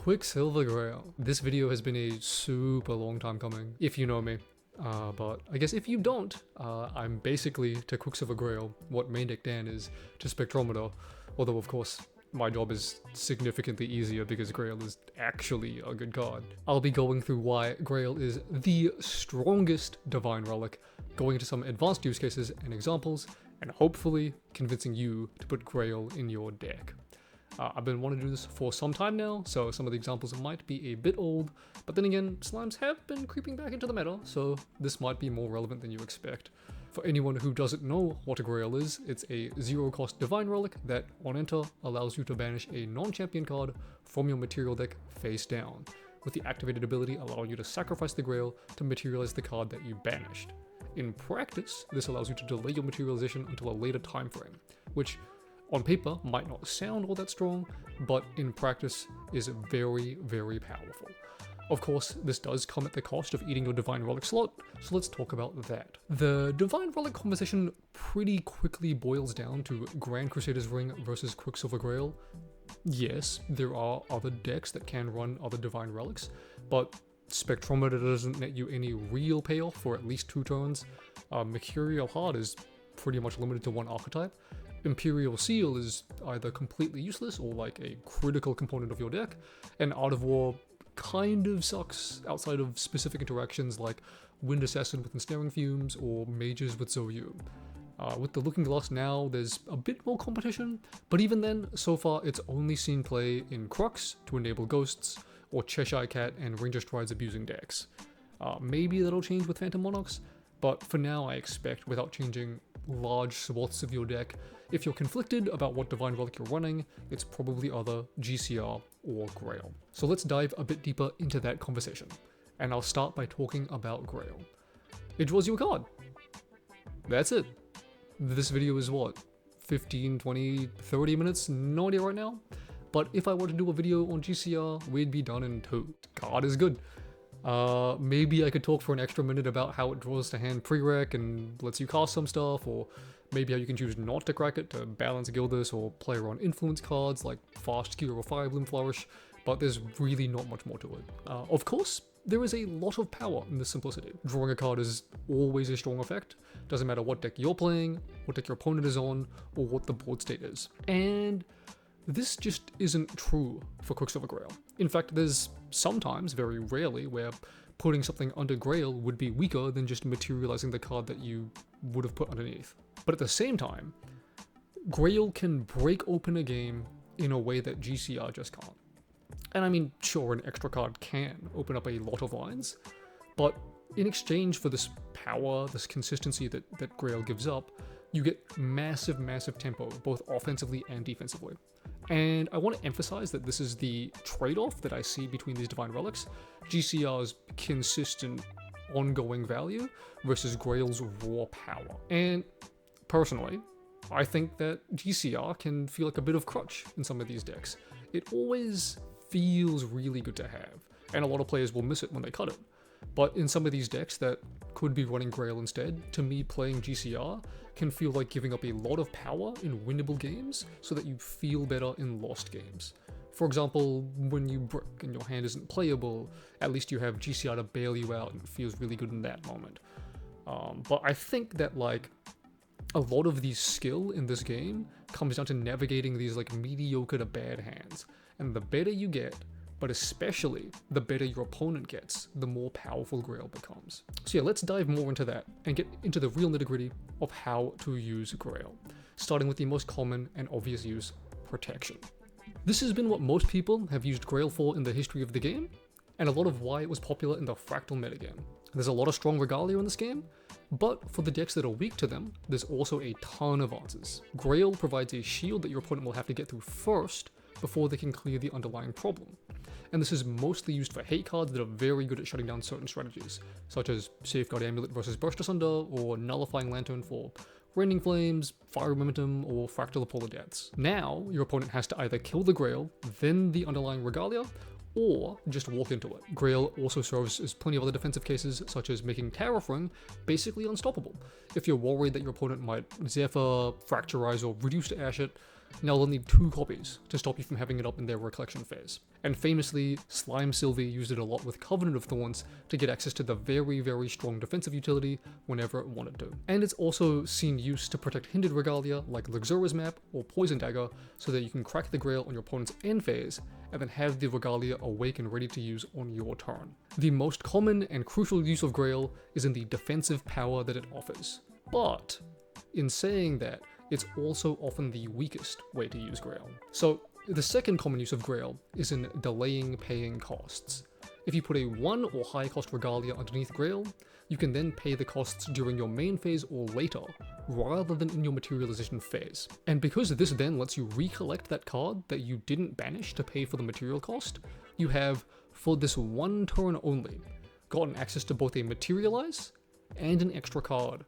Quicksilver Grail. This video has been a super long time coming, if you know me. But I guess if you don't, I'm basically to Quicksilver Grail what Main Deck Dan is to Spectrometer, although of course my job is significantly easier because Grail is actually a good card. I'll be going through why Grail is the strongest Divine Relic, going into some advanced use cases and examples, and hopefully convincing you to put Grail in your deck. I've been wanting to do this for some time now, so some of the examples might be a bit old, but then again, slimes have been creeping back into the meta, so this might be more relevant than you expect. For anyone who doesn't know what a Grail is, it's a zero-cost Divine Relic that, on enter, allows you to banish a non-champion card from your material deck face down, with the activated ability allowing you to sacrifice the Grail to materialize the card that you banished. In practice, this allows you to delay your materialization until a later time frame, which on paper might not sound all that strong, but in practice is very, very powerful. Of course, this does come at the cost of eating your Divine Relic slot, so let's talk about that. The Divine Relic conversation pretty quickly boils down to Grand Crusader's Ring versus Quicksilver Grail. Yes, there are other decks that can run other Divine Relics, but Spectrometer doesn't net you any real payoff for at least 2 turns. Mercurial Heart is pretty much limited to one archetype. Imperial Seal is either completely useless or like a critical component of your deck, and Art of War kind of sucks outside of specific interactions like Wind Assassin with Ensnaring Fumes or Mages with Zoyu. With the Looking Glass now, there's a bit more competition, but even then, so far it's only seen play in Crux to enable Ghosts, or Cheshire Cat and Ranger Strides abusing decks. Maybe that'll change with Phantom Monarchs, but for now I expect, without changing large swaths of your deck, if you're conflicted about what Divine Relic you're running, it's probably either GCR or Grail. So let's dive a bit deeper into that conversation, and I'll start by talking about Grail. It draws you a card. That's it. This video is what, 15, 20, 30 minutes? No idea right now. But if I were to do a video on GCR, we'd be done in 2. Card is good. Maybe I could talk for an extra minute about how it draws to hand pre-rec and lets you cast some stuff, or maybe how you can choose not to crack it to balance Gildas or play around influence cards like Fast Cure or Firebloom Flourish, but there's really not much more to it. Of course, there is a lot of power in this simplicity. Drawing a card is always a strong effect, doesn't matter what deck you're playing, what deck your opponent is on, or what the board state is. And this just isn't true for Quicksilver Grail. In fact, there's sometimes, very rarely, where putting something under Grail would be weaker than just materializing the card that you would have put underneath. But at the same time, Grail can break open a game in a way that GCR just can't. And I mean, sure, an extra card can open up a lot of lines, but in exchange for this power, this consistency that Grail gives up, you get massive, massive tempo, both offensively and defensively. And I want to emphasize that this is the trade-off that I see between these Divine Relics: GCR's consistent, ongoing value versus Grail's raw power. And personally, I think that GCR can feel like a bit of crutch in some of these decks. It always feels really good to have, and a lot of players will miss it when they cut it. But in some of these decks that could be running Grail instead, to me playing GCR can feel like giving up a lot of power in winnable games so that you feel better in lost games. For example, when you brick and your hand isn't playable, at least you have GCR to bail you out and it feels really good in that moment. But I think that like a lot of the skill in this game comes down to navigating these like mediocre to bad hands. And the better you get, but especially the better your opponent gets, the more powerful Grail becomes. So yeah, let's dive more into that and get into the real nitty-gritty of how to use Grail, starting with the most common and obvious use: protection. This has been what most people have used Grail for in the history of the game, and a lot of why it was popular in the Fractal metagame. There's a lot of strong Regalia in this game, but for the decks that are weak to them, there's also a ton of answers. Grail provides a shield that your opponent will have to get through first before they can clear the underlying problem. And this is mostly used for hate cards that are very good at shutting down certain strategies, such as Safeguard Amulet versus Burst Asunder, or Nullifying Lantern for Raining Flames, Fire Momentum, or Fractal of Polar Depths. Now, your opponent has to either kill the Grail, then the underlying Regalia, or just walk into it. Grail also serves as plenty of other defensive cases, such as making Tariff Ring basically unstoppable. If you're worried that your opponent might Zephyr, Fracturize, or reduce to Ash it, Now they'll need 2 copies to stop you from having it up in their recollection phase. And famously, Slime Sylvie used it a lot with Covenant of Thorns to get access to the very, very strong defensive utility whenever it wanted to. And it's also seen use to protect hindered regalia like Luxura's Map or Poison Dagger, so that you can crack the Grail on your opponent's end phase and then have the regalia awake and ready to use on your turn. The most common and crucial use of Grail is in the defensive power that it offers. But in saying that, it's also often the weakest way to use Grail. So the second common use of Grail is in delaying paying costs. If you put a 1 or higher cost regalia underneath Grail, you can then pay the costs during your main phase or later, rather than in your materialization phase. And because this then lets you recollect that card that you didn't banish to pay for the material cost, you have, for this one turn only, gotten access to both a materialize and an extra card.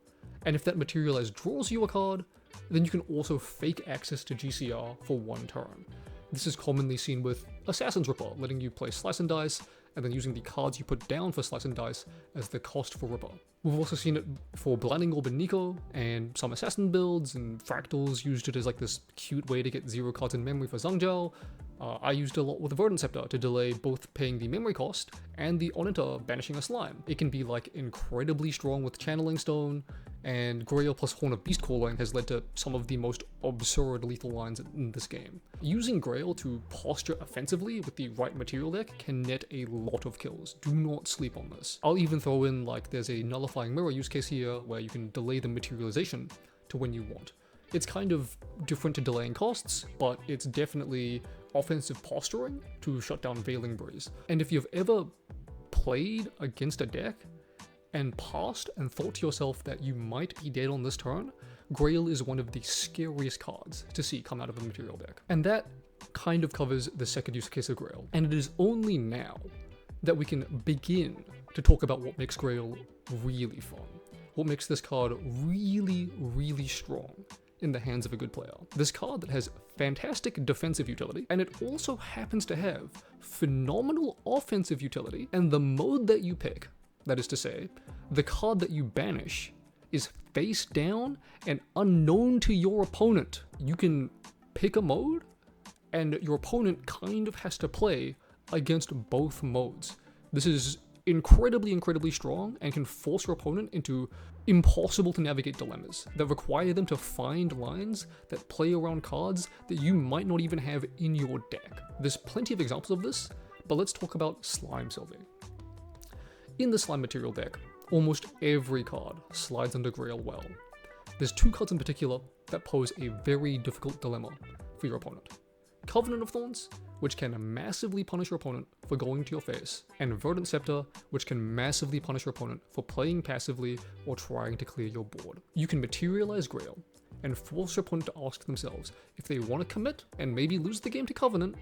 And if that materialize draws you a card, then you can also fake access to GCR for 1 turn. This is commonly seen with Assassin's Ripper, letting you play Slice and Dice, and then using the cards you put down for Slice and Dice as the cost for Ripper. We've also seen it for Blinding Orb and Nico, and some Assassin builds, and Fractals used it as like this cute way to get 0 cards in memory for Zhangjiao. I used it a lot with Verdant Scepter to delay both paying the memory cost and the Onita banishing a slime. It can be like incredibly strong with Channeling Stone, and Grail plus Horn of Beast Calling has led to some of the most absurd lethal lines in this game. Using Grail to posture offensively with the right material deck can net a lot of kills. Do not sleep on this. I'll even throw in like there's a Nullifying Mirror use case here where you can delay the materialization to when you want. It's kind of different to delaying costs, but it's definitely offensive posturing to shut down Veiling Breeze. And if you've ever played against a deck and passed and thought to yourself that you might be dead on this turn, Grail is one of the scariest cards to see come out of a material deck. And that kind of covers the second use case of Grail. And it is only now that we can begin to talk about what makes Grail really fun. What makes this card really, really strong in the hands of a good player. This card that has fantastic defensive utility, and it also happens to have phenomenal offensive utility, and the mode that you pick, that is to say, the card that you banish, is face down and unknown to your opponent. You can pick a mode, and your opponent kind of has to play against both modes. This is incredibly, incredibly strong and can force your opponent into impossible to navigate dilemmas that require them to find lines that play around cards that you might not even have in your deck. There's plenty of examples of this, but let's talk about Slime Sylvie. In the Slime material deck, almost every card slides under Grail well. There's 2 cards in particular that pose a very difficult dilemma for your opponent. Covenant of Thorns, which can massively punish your opponent for going to your face, and Verdant Scepter, which can massively punish your opponent for playing passively or trying to clear your board. You can materialize Grail and force your opponent to ask themselves if they want to commit and maybe lose the game to Covenant,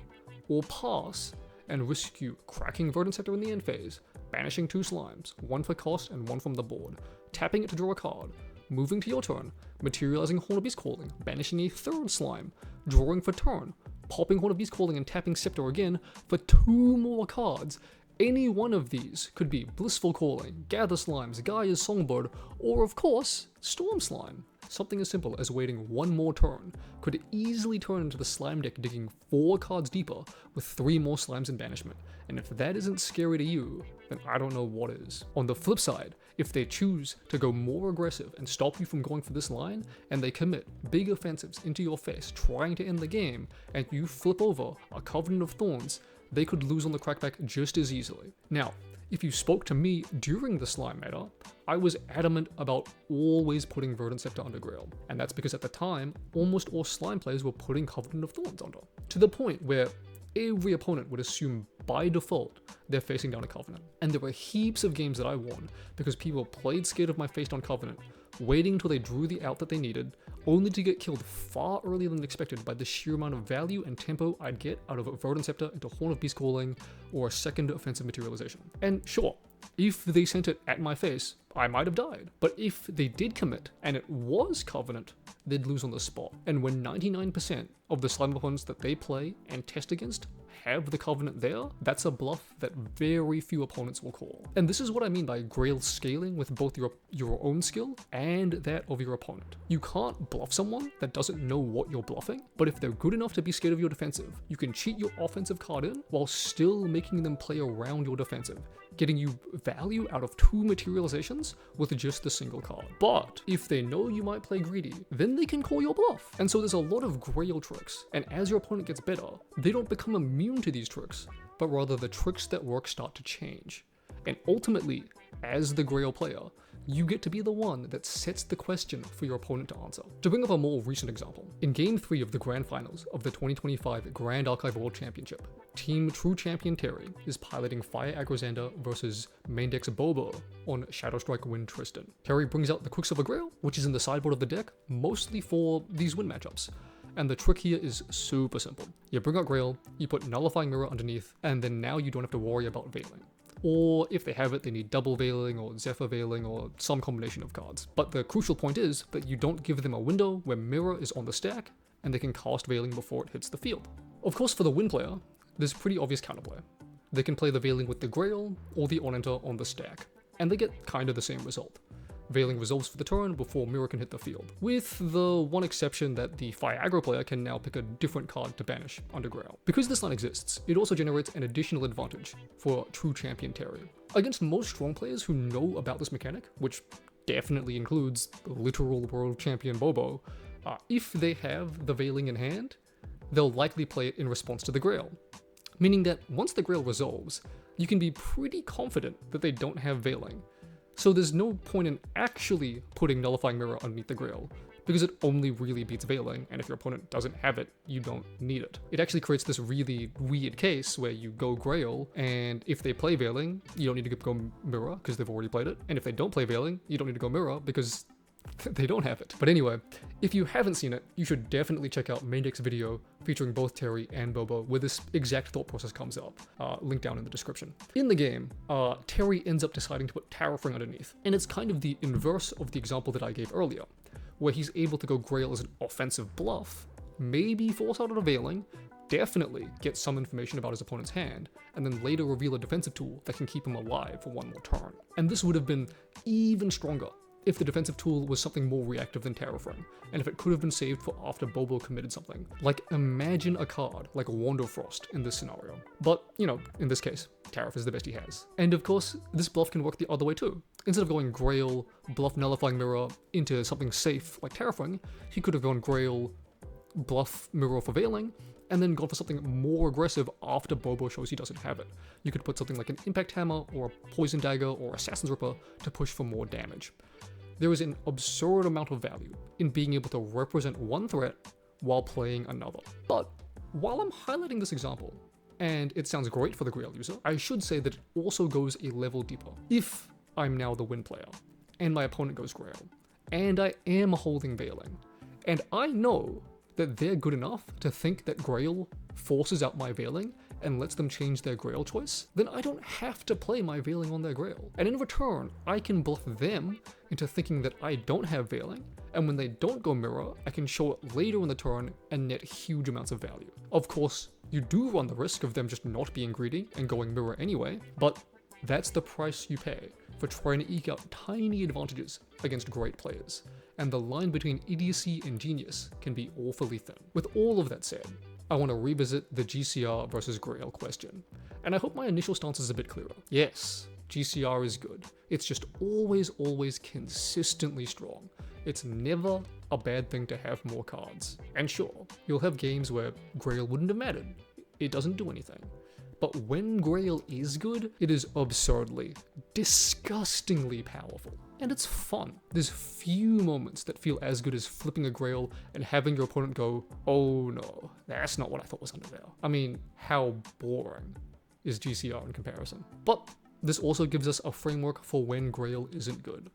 or pass and risk you cracking Verdant Scepter in the end phase, banishing 2 slimes, 1 for cost and 1 from the board, tapping it to draw a card, moving to your turn, materializing Horn of Beast Calling, banishing a 3rd slime, drawing for turn, popping Horn of Beast Calling and tapping Scepter again for 2 more cards. Any one of these could be Blissful Calling, Gather Slimes, Gaia's Songbird, or of course, Storm Slime. Something as simple as waiting 1 more turn could easily turn into the slime deck digging 4 cards deeper with 3 more slimes in banishment. And if that isn't scary to you, then I don't know what is. On the flip side, if they choose to go more aggressive and stop you from going for this line, and they commit big offensives into your face trying to end the game, and you flip over a Covenant of Thorns, they could lose on the crackback just as easily. Now, if you spoke to me during the slime meta, I was adamant about always putting Verdant Scepter under Grail, and that's because at the time, almost all slime players were putting Covenant of Thorns under, to the point where every opponent would assume by default they're facing down a Covenant. And there were heaps of games that I won because people played scared of my face down Covenant, waiting until they drew the out that they needed, only to get killed far earlier than expected by the sheer amount of value and tempo I'd get out of a Verdant Scepter into Horn of Beast Calling or a second offensive materialization. And sure, if they sent it at my face, I might have died. But if they did commit, and it was Covenant, they'd lose on the spot. And when 99% of the slime opponents that they play and test against have the Covenant there, that's a bluff that very few opponents will call. And this is what I mean by Grail scaling with both your own skill and that of your opponent. You can't bluff someone that doesn't know what you're bluffing, but if they're good enough to be scared of your defensive, you can cheat your offensive card in while still making them play around your defensive, getting you value out of 2 materializations with just the single card. But if they know you might play greedy, then they can call your bluff. And so there's a lot of Grail tricks, and as your opponent gets better, they don't become immune to these tricks, but rather the tricks that work start to change. And ultimately, as the Grail player, you get to be the one that sets the question for your opponent to answer. To bring up a more recent example, in Game 3 of the Grand Finals of the 2025 Grand Archive World Championship, Team True Champion Terry is piloting Fire Agrozander versus main deck's Bobo on Shadowstrike Wind Tristan. Terry brings out the Quicksilver Grail, which is in the sideboard of the deck, mostly for these win matchups. And the trick here is super simple. You bring out Grail, you put Nullifying Mirror underneath, and then now you don't have to worry about Veiling. Or if they have it, they need double Veiling or Zephyr Veiling or some combination of cards. But the crucial point is that you don't give them a window where Mirror is on the stack and they can cast Veiling before it hits the field. Of course, for the win player, there's pretty obvious counterplay. They can play the Veiling with the Grail or the On-Enter on the stack, and they get kind of the same result. Veiling resolves for the turn before Mirror can hit the field, with the one exception that the Fire Aggro player can now pick a different card to banish under Grail. Because this line exists, it also generates an additional advantage for True Champion Terry. Against most strong players who know about this mechanic, which definitely includes literal World Champion Bobo, if they have the Veiling in hand, they'll likely play it in response to the Grail. Meaning that once the Grail resolves, you can be pretty confident that they don't have Veiling. So there's no point in actually putting Nullifying Mirror underneath the Grail, because it only really beats Veiling, and if your opponent doesn't have it, you don't need it. It actually creates this really weird case where you go Grail, and if they play Veiling, you don't need to go Mirror, because they've already played it, and if they don't play Veiling, you don't need to go Mirror, because they don't have it. But anyway, if you haven't seen it, you should definitely check out Maindek's video featuring both Terry and Bobo, where this exact thought process comes up. Link down in the description. In the game, Terry ends up deciding to put Terrafring underneath, and it's kind of the inverse of the example that I gave earlier, where he's able to go Grail as an offensive bluff, maybe force out a Veiling, definitely get some information about his opponent's hand, and then later reveal a defensive tool that can keep him alive for one more turn. And this would have been even stronger if the defensive tool was something more reactive than Terrafring, and if it could have been saved for after Bobo committed something. Like, imagine a card like Wanderfrost in this scenario. But, you know, in this case, Terraf is the best he has. And of course, this bluff can work the other way too. Instead of going Grail, bluff Nullifying Mirror into something safe like Terrafring, he could have gone Grail, bluff Mirror for Veiling, and then gone for something more aggressive after Bobo shows he doesn't have it. You could put something like an Impact Hammer, or a Poison Dagger, or Assassin's Ripper to push for more damage. There is an absurd amount of value in being able to represent one threat while playing another. But while I'm highlighting this example, and it sounds great for the Grail user, I should say that it also goes a level deeper. If I'm now the win player, and my opponent goes Grail, and I am holding Veiling, and I know that they're good enough to think that Grail forces out my Veiling and lets them change their Grail choice, then I don't have to play my Veiling on their Grail. And in return, I can bluff them into thinking that I don't have Veiling, and when they don't go Mirror, I can show it later in the turn and net huge amounts of value. Of course, you do run the risk of them just not being greedy and going Mirror anyway, but that's the price you pay for trying to eke out tiny advantages against great players. And the line between idiocy and genius can be awfully thin. With all of that said, I want to revisit the GCR versus Grail question, and I hope my initial stance is a bit clearer. Yes, GCR is good. It's just always consistently strong. It's never a bad thing to have more cards. And sure, you'll have games where Grail wouldn't have mattered. It doesn't do anything. But when Grail is good, it is absurdly, disgustingly powerful. And it's fun. There's few moments that feel as good as flipping a Grail and having your opponent go, oh no, that's not what I thought was under there. I mean, how boring is GCR in comparison? But this also gives us a framework for when Grail isn't good.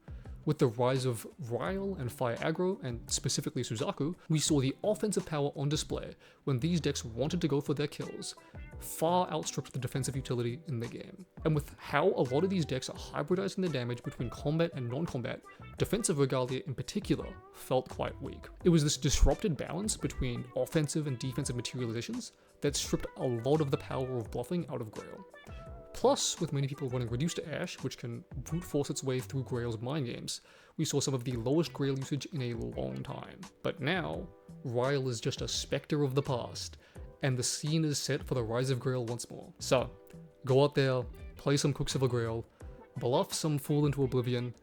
With the rise of Ryle and Fire Aggro, and specifically Suzaku, we saw the offensive power on display when these decks wanted to go for their kills, far outstripped the defensive utility in the game. And with how a lot of these decks are hybridizing their damage between combat and non-combat, defensive Regalia in particular felt quite weak. It was this disrupted balance between offensive and defensive materializations that stripped a lot of the power of bluffing out of Grail. Plus, with many people running Reduced to Ash, which can brute force its way through Grail's mind games, we saw some of the lowest Grail usage in a long time. But now, Ryle is just a specter of the past, and the scene is set for the rise of Grail once more. So, go out there, play some Quicksilver Grail, bluff some fool into oblivion.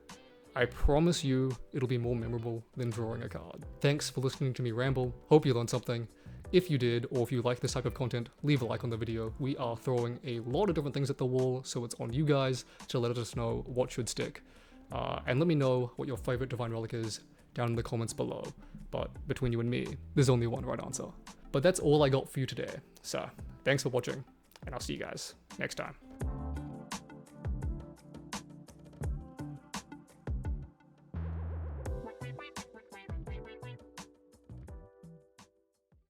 I promise you, it'll be more memorable than drawing a card. Thanks for listening to me ramble, hope you learned something. If you did, or if you like this type of content, leave a like on the video. We are throwing a lot of different things at the wall, so it's on you guys to let us know what should stick. And let me know what your favorite Divine Relic is down in the comments below. But between you and me, there's only one right answer. But that's all I got for you today. So, thanks for watching, and I'll see you guys next time.